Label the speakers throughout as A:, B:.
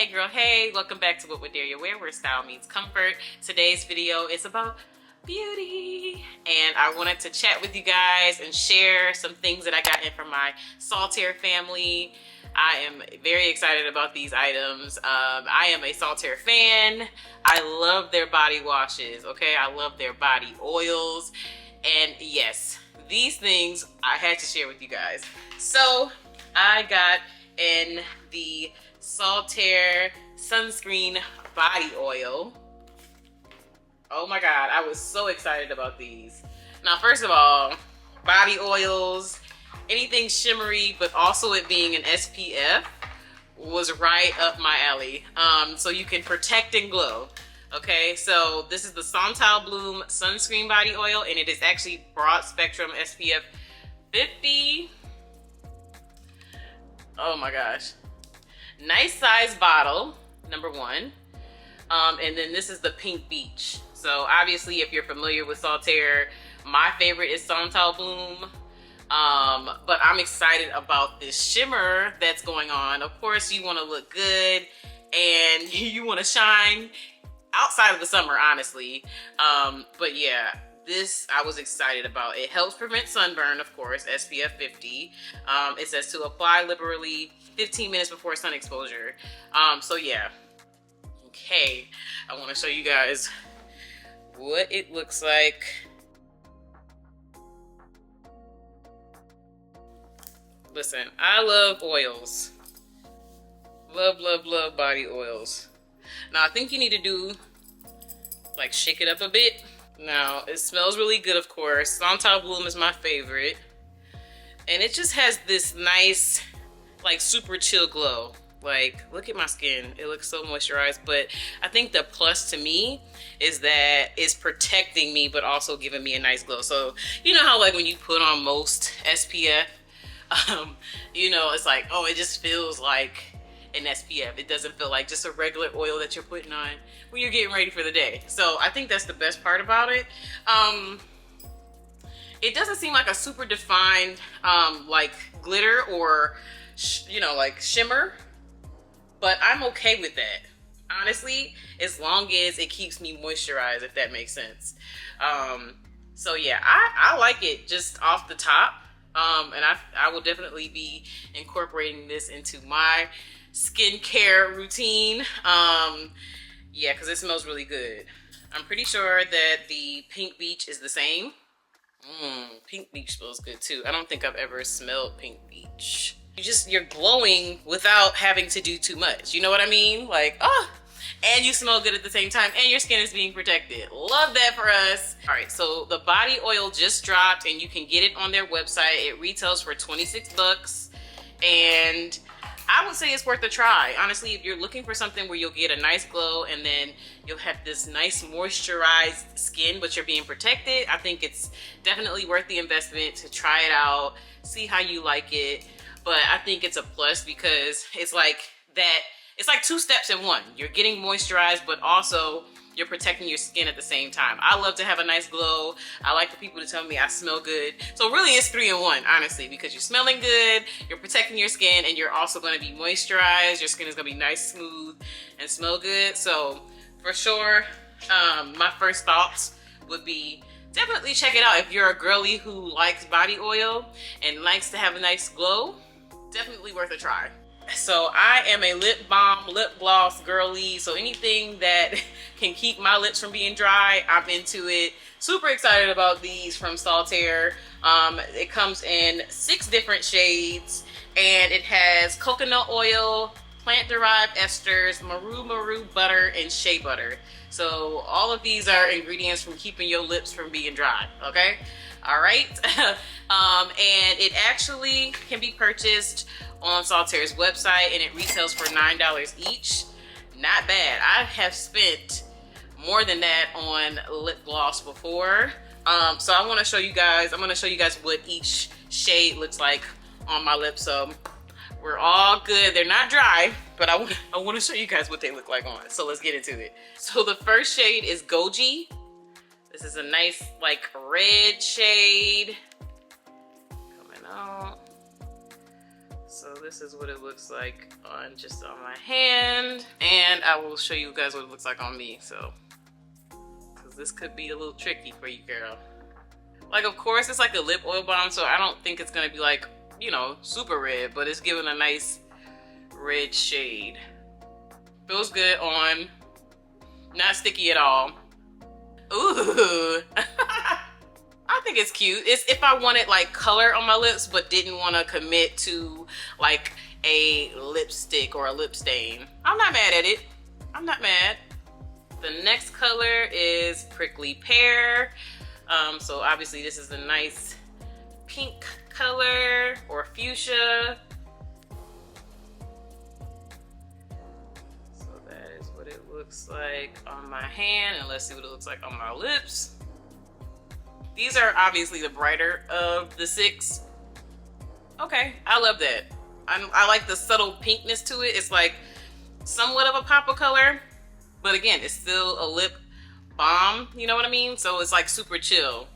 A: Hey girl, hey, welcome back to Would Derria Wear, where style meets comfort. Today's video is about beauty, and I wanted to chat with you guys and share some things that I got in from my Saltair family. I am very excited about these items. I am a Saltair fan. I love their body washes, okay? I love their body oils, and yes, these things I had to share with you guys. So I got in the Saltair sunscreen body oil. Oh my god, I was so excited about these. Now, first of all, body oils, anything shimmery, but also it being an SPF was right up my alley. So you can protect and glow. Okay, so this is the Santal Bloom sunscreen body oil, and it is actually broad spectrum SPF 50. Oh my gosh. Nice size bottle, number one. And then this is the Pink Beach. So obviously, if you're familiar with Saltair, my favorite is Santal Bloom. But I'm excited about this shimmer that's going on. Of course, you want to look good and you want to shine outside of the summer, honestly. But yeah, this I was excited about. It helps prevent sunburn, of course, SPF 50. It says to apply liberally 15 minutes before sun exposure. So yeah. Okay, I want to show you guys what it looks like. Listen, I love oils. Love, love, love body oils. Now, I think you need to do, like, shake it up a bit. Now, it smells really good, of course. Santal Bloom is my favorite. And it just has this nice, like, super chill glow. Like, look at my skin. It looks so moisturized. But I think the plus to me is that it's protecting me, but also giving me a nice glow. So, you know how, like, when you put on most SPF, you know, it's like, oh, it just feels like an SPF. It doesn't feel like just a regular oil that you're putting on when you're getting ready for the day. So I think that's the best part about it. It doesn't seem like a super defined like glitter or you know, like shimmer, but I'm okay with that, honestly, as long as it keeps me moisturized, if that makes sense. So yeah, I like it just off the top. And I will definitely be incorporating this into my skincare routine. Yeah, because it smells really good. I'm pretty sure that the Pink Beach is the same. Pink Beach smells good too. I don't think I've ever smelled Pink Beach. You're glowing without having to do too much. You know what I mean? Like, oh, and you smell good at the same time, and your skin is being protected. Love that for us. All right, so the body oil just dropped, and you can get it on their website. It retails for 26 bucks, and I would say it's worth a try. Honestly, if you're looking for something where you'll get a nice glow, and then you'll have this nice moisturized skin, but you're being protected, I think it's definitely worth the investment to try it out, see how you like it. But I think it's a plus because it's like that. It's like two steps in one. You're getting moisturized, but also you're protecting your skin at the same time. I love to have a nice glow. I like for people to tell me I smell good. So really it's 3 in 1, honestly, because you're smelling good, you're protecting your skin, and you're also gonna be moisturized. Your skin is gonna be nice, smooth, and smell good. So for sure, my first thoughts would be definitely check it out. If you're a girly who likes body oil and likes to have a nice glow, definitely worth a try. So I am a lip balm, lip gloss girly. So anything that can keep my lips from being dry, I'm into it. Super excited about these from Saltair. It comes in 6 different shades, and it has coconut oil, plant-derived esters, maru butter, and shea butter. So all of these are ingredients from keeping your lips from being dry, okay? All right. And it actually can be purchased on Saltair's website, and it retails for $9 each. Not bad. I have spent more than that on lip gloss before. So I want to show you guys, I'm going to show you guys what each shade looks like on my lips. So we're all good. They're not dry, but I want to show you guys what they look like on. So let's get into it. So the first shade is Goji. This is a nice, like, red shade coming out. So this is what it looks like on just on my hand, and I will show you guys what it looks like on me. So, because this could be a little tricky for you, girl. Like, of course, it's like a lip oil balm, so I don't think it's gonna be like, you know, super red, but it's giving a nice red shade. Feels good on, not sticky at all. Ooh. I think it's cute. It's if I wanted like color on my lips but didn't want to commit to like a lipstick or a lip stain. I'm not mad at it. I'm not mad. The next color is Prickly Pear. So obviously this is a nice pink color or fuchsia. So that is what it looks like on my hand, and let's see what it looks like on my lips. These are obviously the brighter of the 6. Okay, I love that. I like the subtle pinkness to it. It's like somewhat of a pop of color, but again, it's still a lip balm, you know what I mean? So it's like super chill.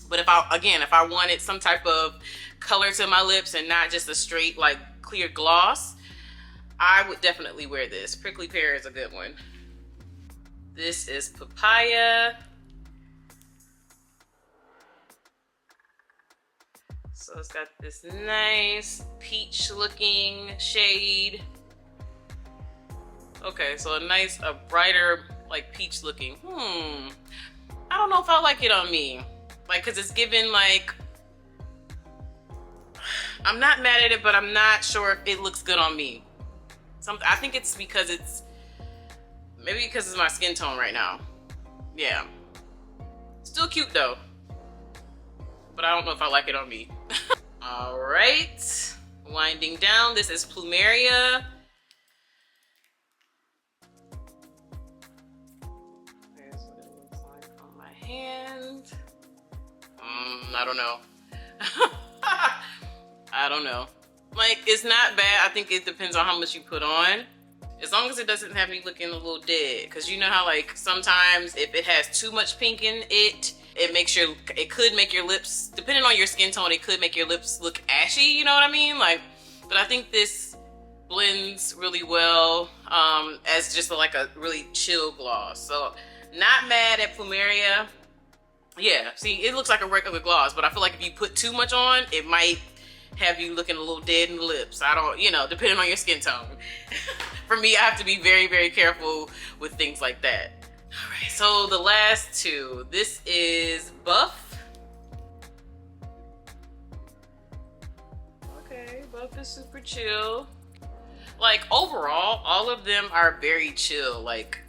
A: But if I wanted some type of color to my lips and not just a straight like clear gloss, I would definitely wear this. Prickly Pear is a good one. This is Papaya. So it's got this nice peach looking shade. Okay, so a brighter like peach looking. I don't know if I like it on me. Like, cause it's given like, I'm not mad at it, but I'm not sure if it looks good on me. I think it's because maybe because it's my skin tone right now. Yeah. Still cute though. But I don't know if I like it on me. All right, winding down, this is Plumeria. Here's what it looks like on my hand. I don't know. I don't know. Like, it's not bad. I think it depends on how much you put on. As long as it doesn't have me looking a little dead. Because you know how like sometimes if it has too much pink in it, it could make your lips, depending on your skin tone, it could make your lips look ashy, you know what I mean? Like, but I think this blends really well as just like a really chill gloss. So not mad at Plumeria. Yeah, see, it looks like a regular gloss, but I feel like if you put too much on, it might have you looking a little dead in the lips. I don't, you know, depending on your skin tone. For me, I have to be very, very careful with things like that. All right, so the last 2. This is Buff. Okay, Buff is super chill. Like, overall, all of them are very chill. Like,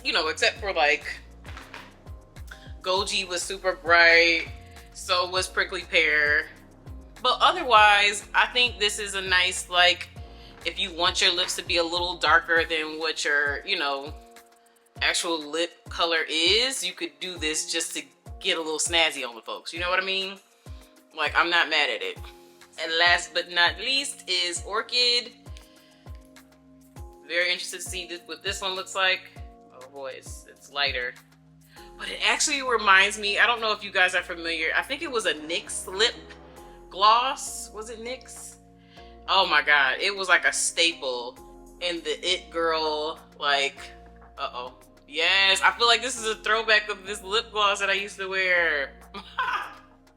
A: you know, except for like, Goji was super bright. So was Prickly Pear. But otherwise, I think this is a nice, like, if you want your lips to be a little darker than what your, you know, actual lip color is, you could do this just to get a little snazzy on the folks. You know what I mean? Like, I'm not mad at it. And last but not least is Orchid. Very interested to see what this one looks like. Oh boy, it's lighter. But it actually reminds me, I don't know if you guys are familiar, I think it was a NYX lip gloss. Was it NYX? Oh my god, it was like a staple in the It Girl, like, yes, I feel like this is a throwback of this lip gloss that I used to wear.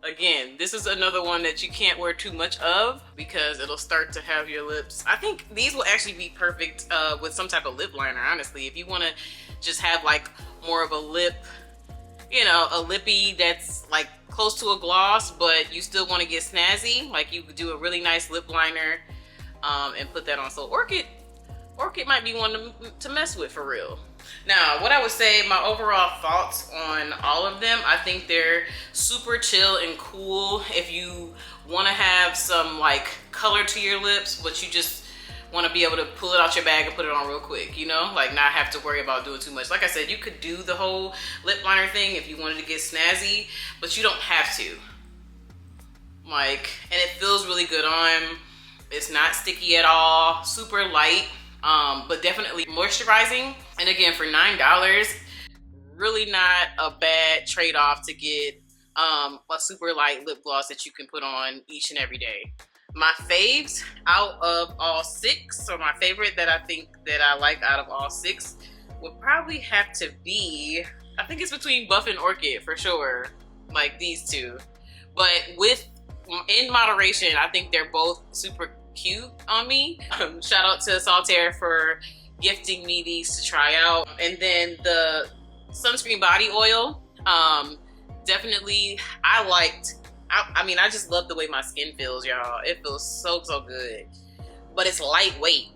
A: Again, this is another one that you can't wear too much of because it'll start to have your lips. I think these will actually be perfect with some type of lip liner, honestly. If you want to just have like more of a lip, you know, a lippy that's like close to a gloss, but you still want to get snazzy, like you could do a really nice lip liner and put that on. So Orchid might be one to mess with for real. Now, what I would say, my overall thoughts on all of them, I think they're super chill and cool if you want to have some like color to your lips, but you just want to be able to pull it out your bag and put it on real quick, you know, like not have to worry about doing too much. Like I said, you could do the whole lip liner thing if you wanted to get snazzy, but you don't have to. Like, and it feels really good on. It's not sticky at all, super light, but definitely moisturizing. And again, for $9, really not a bad trade-off to get a super light lip gloss that you can put on each and every day. My faves out of all 6, or my favorite that I think that I like out of all 6, would probably have to be, I think it's between Buff and Orchid for sure, like these two. But in moderation, I think they're both super cute on me. Shout out to Saltair for gifting me these to try out. And then the sunscreen body oil, definitely I mean, I just love the way my skin feels, y'all. It feels so good. But it's lightweight.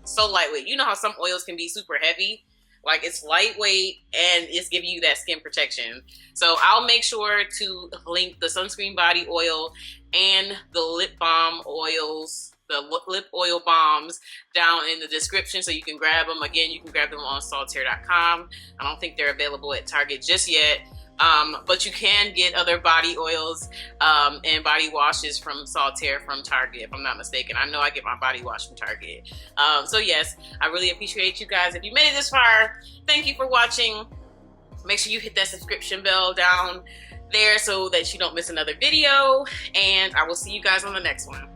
A: So lightweight. You know how some oils can be super heavy? Like, it's lightweight and it's giving you that skin protection. So I'll make sure to link the sunscreen body oil and the lip balm oils, the lip oil balms, down in the description so you can grab them. Again, you can grab them on saltair.com. I don't think they're available at Target just yet. But you can get other body oils and body washes from Saltair from Target, if I'm not mistaken. I know I get my body wash from Target. So yes, I really appreciate you guys. If you made it this far, thank you for watching. Make sure you hit that subscription bell down there so that you don't miss another video. And I will see you guys on the next one.